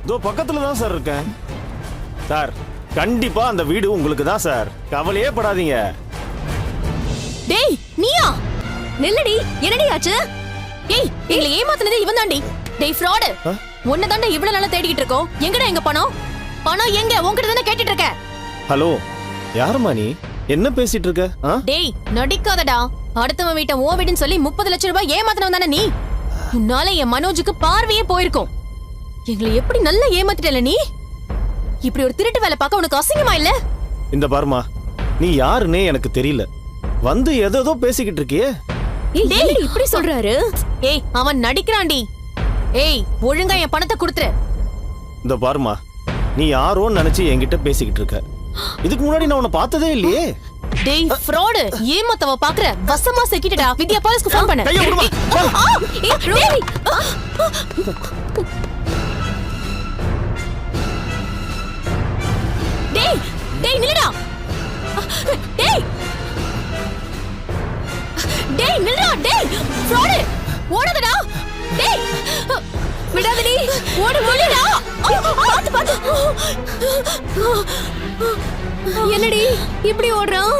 இதோ பக்கத்துல தான் சார் இருக்கேன். சார் கண்டிப்பா அந்த வீடு உங்களுக்கு தான் சார், கவலையே படாதீங்க. டேய் நீயா? நில்லடி, என்னடி ஆச்சு? டேய் எங்களை ஏமாத்துனது இவன் தாண்டி. டேய் ஃப்ராடு, உன்னை தாண்டா இவ்வளவு நாளா தேடிக்கிட்டு இருக்கோம். எங்கடா எங்க பணம்? பணம் எங்க? உன்கிட்ட தானே கேட்டுட்டு இருக்க. ஹலோ, யாருமா நீ? என்ன பேசிட்டு இருக்க? டேய் நடிக்காதடா. அடுத்தவன் வீட்டை ஓ வீடுன்னு சொல்லி 30 லட்சம் ரூபாய் ஏமாத்தினவன் தானே நீ. உன்னால என் மனோஜுக்கு பார்வையே போயிருக்கும். எங்களை எப்படி நல்லா ஏமாத்திட்டல நீ. இப்படி ஒரு திருட்டு வேலை பார்க்க உனக்கு அசிங்கமா இல்ல? இந்த பாருமா, நீ யாருன்னே எனக்கு தெரியல, வந்து ஏதோ பேசிக்கிட்டு இருக்கியே. டேய் இப்படி சொல்றாரு. ஏய் அவன் நடிக்கிறான்டி. ஏய் ஒழுங்கா என் பணத்தை கொடுத்துரு. இந்த பாருமா, நீ யாரோன்னு நினைச்சு என்கிட்ட பேசிக்கிட்டு இருக்க. இதுக்கு முன்னாடி நான் உன்னை பார்த்ததே இல்லையே. டேய் ஃப்ராடு, ஏமாத்தவ பாக்குற. வசமா செக்கிட்டடா. வித்யா போலீஸ்க்கு ஃபோன் பண்ணு. கைய விடுமா. டேய் டேய் டேய் நில்லுடா. டேய் டேய் நில்லுடா. டேய் ஃப்ராடு, ஓடாதடா. டேய் விடாதடி, ஓடு ஓடுடா. பாத்து பாத்து. என்னடி இப்படி ஓடுறான்?